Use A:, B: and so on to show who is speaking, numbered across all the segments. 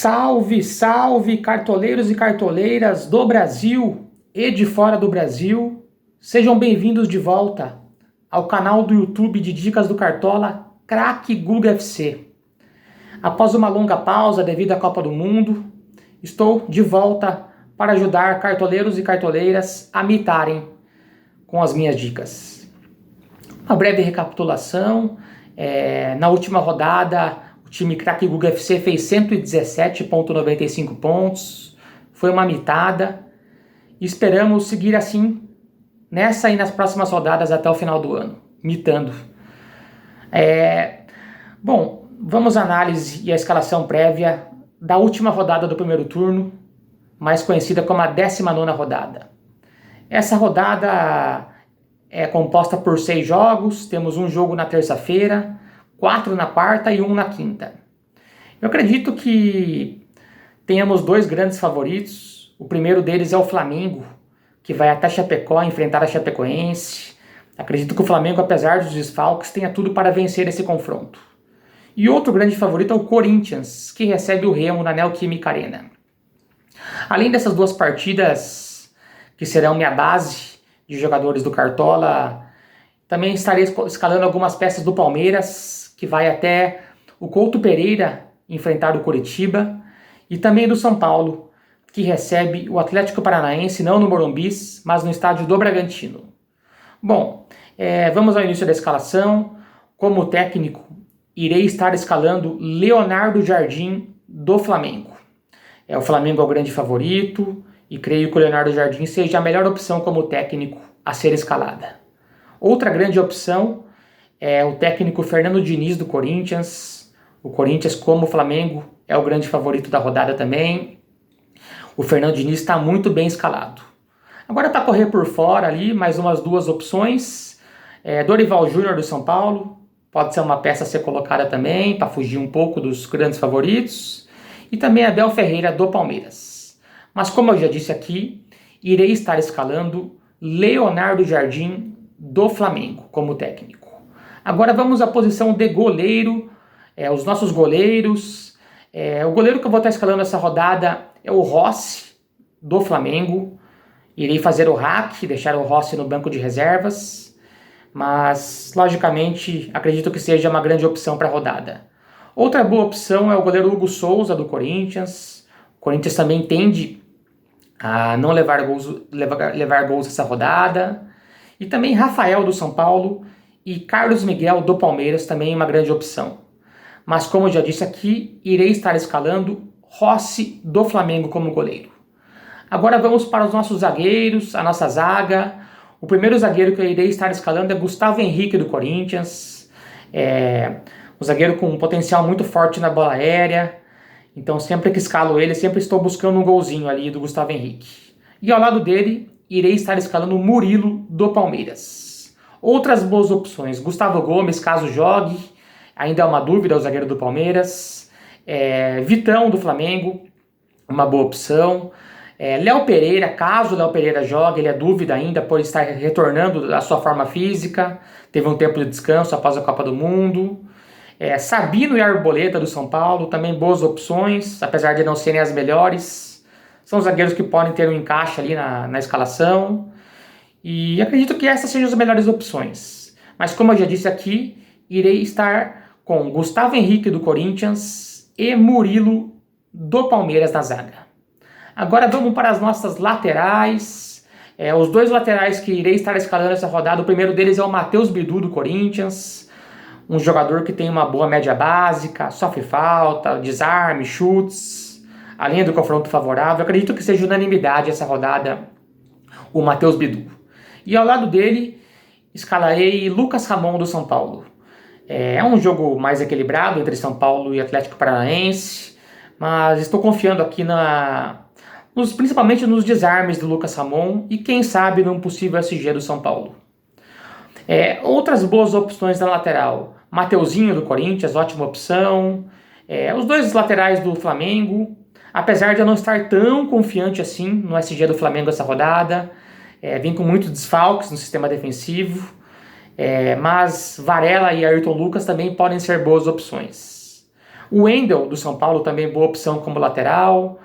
A: Salve, salve, cartoleiros e cartoleiras do Brasil e de fora do Brasil. Sejam bem-vindos de volta ao canal do YouTube de Dicas do Cartola, Craque Guga FC. Após uma longa pausa devido à Copa do Mundo, estou de volta para ajudar cartoleiros e cartoleiras a mitarem com as minhas dicas. Uma breve recapitulação, na última rodada o time Craque Guga FC fez 117,95 pontos, foi uma mitada, e esperamos seguir assim nessa e nas próximas rodadas até o final do ano, mitando. Bom, vamos à análise e à escalação prévia da última rodada do primeiro turno, mais conhecida como a 19ª rodada. Essa rodada é composta por 6 jogos, temos um jogo na terça-feira, 4 na quarta e 1 na quinta. Eu acredito que tenhamos 2 grandes favoritos. O primeiro deles é o Flamengo, que vai até Chapecó enfrentar a Chapecoense. Acredito que o Flamengo, apesar dos desfalques, tenha tudo para vencer esse confronto. E outro grande favorito é o Corinthians, que recebe o Remo na Neoquímica Arena. Além dessas 2 partidas, que serão minha base de jogadores do Cartola, também estarei escalando algumas peças do Palmeiras, que vai até o Couto Pereira enfrentar o Coritiba, e também do São Paulo, que recebe o Atlético Paranaense, não no Morumbi, mas no estádio do Bragantino. Bom, vamos ao início da escalação. Como técnico, irei estar escalando Leonardo Jardim do Flamengo. O Flamengo é o grande favorito, e creio que o Leonardo Jardim seja a melhor opção como técnico a ser escalada. Outra grande opção é o técnico Fernando Diniz do Corinthians. O Corinthians, como o Flamengo, é o grande favorito da rodada também. O Fernando Diniz está muito bem escalado. Agora, para correr por fora ali, mais umas 2 opções. Dorival Júnior do São Paulo, pode ser uma peça a ser colocada também, para fugir um pouco dos grandes favoritos. E também Abel Ferreira do Palmeiras. Mas como eu já disse aqui, irei estar escalando Leonardo Jardim do Flamengo como técnico. Agora vamos à posição de goleiro, os nossos goleiros. O goleiro que eu vou estar escalando essa rodada é o Rossi do Flamengo. Irei fazer o hack, deixar o Rossi no banco de reservas, mas logicamente acredito que seja uma grande opção para a rodada. Outra boa opção é o goleiro Hugo Souza do Corinthians. O Corinthians também tende a não levar gols essa rodada. E também Rafael do São Paulo e Carlos Miguel do Palmeiras, também uma grande opção. Mas como eu já disse aqui, irei estar escalando Rossi do Flamengo como goleiro. Agora vamos para os nossos zagueiros, a nossa zaga. O primeiro zagueiro que eu irei estar escalando é Gustavo Henrique do Corinthians. Um zagueiro com um potencial muito forte na bola aérea. Então sempre que escalo ele, sempre estou buscando um golzinho ali do Gustavo Henrique. E ao lado dele, irei estar escalando o Murilo do Palmeiras. Outras boas opções, Gustavo Gomes, caso jogue, ainda é uma dúvida, o zagueiro do Palmeiras. Vitão do Flamengo, uma boa opção. Léo Pereira, caso o Léo Pereira jogue, ele é dúvida ainda por estar retornando da sua forma física, teve um tempo de descanso após a Copa do Mundo. Sabino e Arboleda do São Paulo, também boas opções, apesar de não serem as melhores. São zagueiros que podem ter um encaixe ali na escalação. E acredito que essas sejam as melhores opções. Mas como eu já disse aqui, irei estar com Gustavo Henrique do Corinthians e Murilo do Palmeiras na zaga. Agora vamos para as nossas laterais. Os 2 laterais que irei estar escalando essa rodada, o primeiro deles é o Matheus Bidu do Corinthians. Um jogador que tem uma boa média básica, sofre falta, desarme, chutes, além do confronto favorável. Acredito que seja unanimidade essa rodada o Matheus Bidu. E ao lado dele, escalarei Lucas Ramon do São Paulo. É um jogo mais equilibrado entre São Paulo e Atlético Paranaense, mas estou confiando aqui principalmente nos desarmes do Lucas Ramon e quem sabe num possível SG do São Paulo. Outras boas opções na lateral, Mateuzinho do Corinthians, ótima opção. Os 2 laterais do Flamengo, apesar de eu não estar tão confiante assim no SG do Flamengo essa rodada, vem com muitos desfalques no sistema defensivo, mas Varela e Ayrton Lucas também podem ser boas opções. O Wendel, do São Paulo, também boa opção como lateral.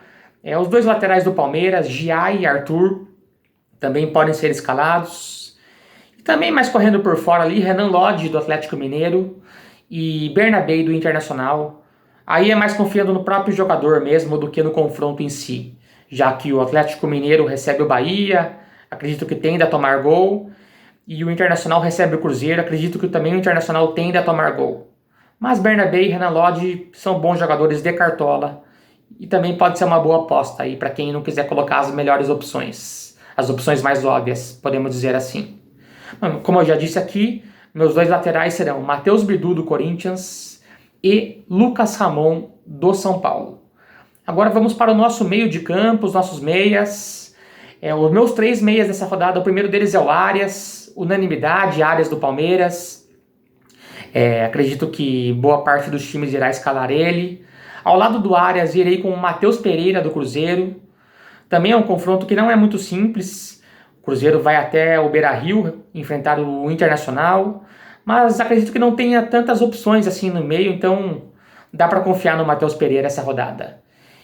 A: Os dois laterais do Palmeiras, Giai e Arthur, também podem ser escalados. E também mais correndo por fora ali, Renan Lodge, do Atlético Mineiro, e Bernabei, do Internacional. Aí é mais confiando no próprio jogador mesmo do que no confronto em si, já que o Atlético Mineiro recebe o Bahia, acredito que tende a tomar gol, e o Internacional recebe o Cruzeiro, acredito que também o Internacional tende a tomar gol. Mas Bernabei e Renan Lodge são bons jogadores de cartola, e também pode ser uma boa aposta aí para quem não quiser colocar as melhores opções, as opções mais óbvias, podemos dizer assim. Como eu já disse aqui, meus dois laterais serão Matheus Bidu, do Corinthians, e Lucas Ramon, do São Paulo. Agora vamos para o nosso meio de campo, os nossos meias. Os meus 3 meias dessa rodada, o primeiro deles é o Arias, unanimidade, Arias do Palmeiras. Acredito que boa parte dos times irá escalar ele. Ao lado do Arias, irei com o Matheus Pereira, do Cruzeiro. Também é um confronto que não é muito simples. O Cruzeiro vai até o Beira-Rio enfrentar o Internacional, mas acredito que não tenha tantas opções assim no meio, então dá para confiar no Matheus Pereira essa rodada.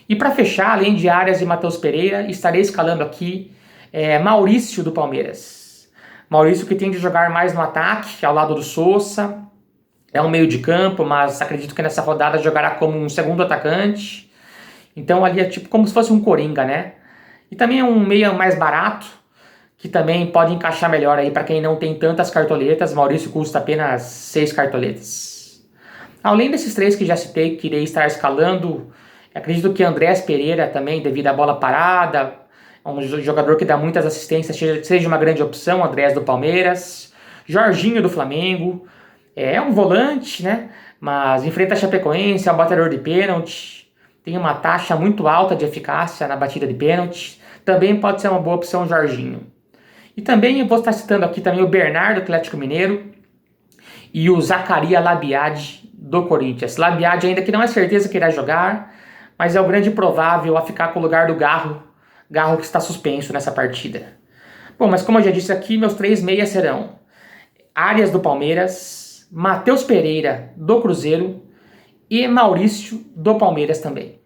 A: E para fechar, além de Arias e Matheus Pereira, estarei escalando aqui Maurício, do Palmeiras. Maurício, que tem de jogar mais no ataque, ao lado do Sousa. É um meio de campo, mas acredito que nessa rodada jogará como um segundo atacante. Então ali é tipo como se fosse um coringa, né? E também é um meia mais barato, que também pode encaixar melhor aí para quem não tem tantas cartoletas. Maurício custa apenas 6 cartoletas. Além desses 3 que já citei, que irei estar escalando, acredito que Andrés Pereira também, devido à bola parada, é um jogador que dá muitas assistências, seja uma grande opção. Andrés, do Palmeiras. Jorginho, do Flamengo. É um volante, né? Mas enfrenta a Chapecoense, é um batedor de pênalti. Tem uma taxa muito alta de eficácia na batida de pênalti. Também pode ser uma boa opção o Jorginho. E também eu vou estar citando aqui também o Bernardo, do Atlético Mineiro, e o Zacarias Labiade, do Corinthians. Labiade ainda que não é certeza que irá jogar, mas é o grande provável a ficar com o lugar do Garro que está suspenso nessa partida. Bom, mas como eu já disse aqui, meus 3 meias serão Arias, do Palmeiras, Matheus Pereira, do Cruzeiro, e Maurício, do Palmeiras também.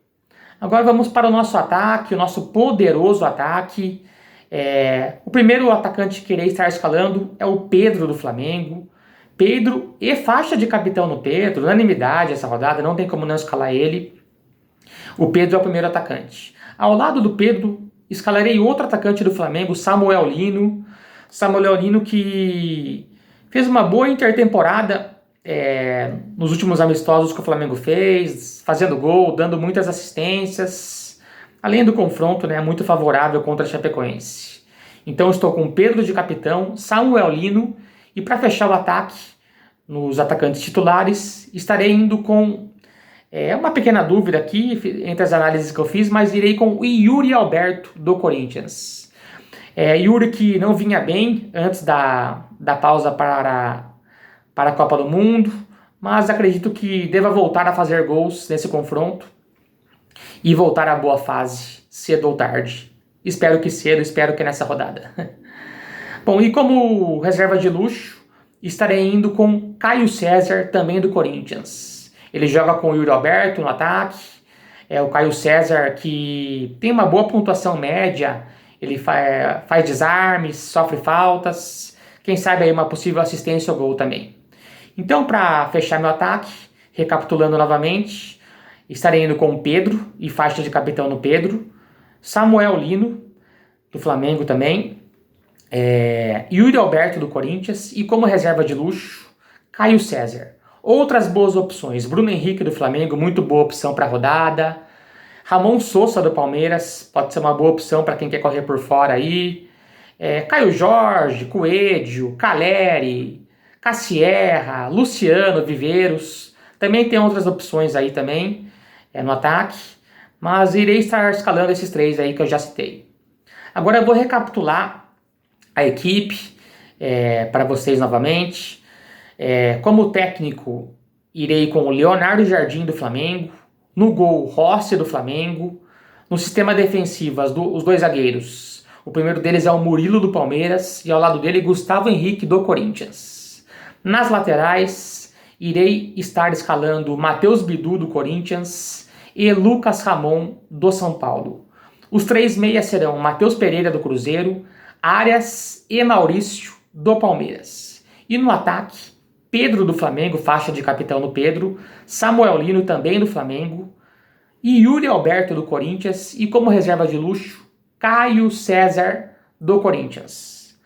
A: Agora vamos para o nosso ataque, o nosso poderoso ataque. O primeiro atacante que irei estar escalando é o Pedro, do Flamengo. Pedro e faixa de capitão no Pedro, unanimidade essa rodada, não tem como não escalar ele. O Pedro é o primeiro atacante. Ao lado do Pedro, escalarei outro atacante do Flamengo, Samuel Lino. Samuel Lino que fez uma boa intertemporada nos últimos amistosos que o Flamengo fez, fazendo gol, dando muitas assistências, além do confronto, né, muito favorável contra a Chapecoense. Então estou com Pedro de capitão, Samuel Lino, e para fechar o ataque, nos atacantes titulares, estarei indo com uma pequena dúvida aqui entre as análises que eu fiz, mas irei com o Yuri Alberto, do Corinthians. Yuri que não vinha bem antes da pausa para a Copa do Mundo, mas acredito que deva voltar a fazer gols nesse confronto e voltar à boa fase, cedo ou tarde. Espero que cedo, espero que nessa rodada. Bom, e como reserva de luxo, estarei indo com Caio César, também do Corinthians. Ele joga com o Yuri Alberto no ataque. O Caio César que tem uma boa pontuação média, ele faz desarmes, sofre faltas, quem sabe aí uma possível assistência ao gol também. Então, para fechar meu ataque, recapitulando novamente, estarei indo com o Pedro e faixa de capitão no Pedro, Samuel Lino, do Flamengo também, Yuri Alberto, do Corinthians, e como reserva de luxo, Caio César. Outras boas opções, Bruno Henrique, do Flamengo, muito boa opção para a rodada, Ramon Sousa, do Palmeiras, pode ser uma boa opção para quem quer correr por fora aí, Caio Jorge, Coelho, Caleri, Cassierra, Luciano, Viveiros. Também tem outras opções aí também no ataque, mas irei estar escalando esses 3 aí que eu já citei. Agora eu vou recapitular a equipe para vocês novamente. Como técnico, irei com o Leonardo Jardim, do Flamengo. No gol, Rossi, do Flamengo. No sistema defensivo, os 2 zagueiros. O primeiro deles é o Murilo, do Palmeiras. E ao lado dele, Gustavo Henrique, do Corinthians. Nas laterais, irei estar escalando Matheus Bidu do Corinthians e Lucas Ramon do São Paulo. Os 3 meias serão Matheus Pereira do Cruzeiro, Arias e Maurício do Palmeiras. E no ataque, Pedro do Flamengo, faixa de capitão no Pedro, Samuel Lino também do Flamengo, e Yuri Alberto do Corinthians, e como reserva de luxo, Caio César do Corinthians.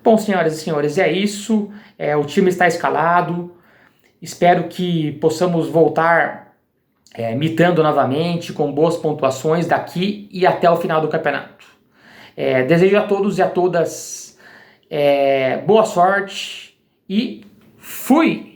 A: Bom, senhoras e senhores, é isso. O time está escalado. Espero que possamos voltar mitando novamente, com boas pontuações daqui e até o final do campeonato. Desejo a todos e a todas boa sorte e fui!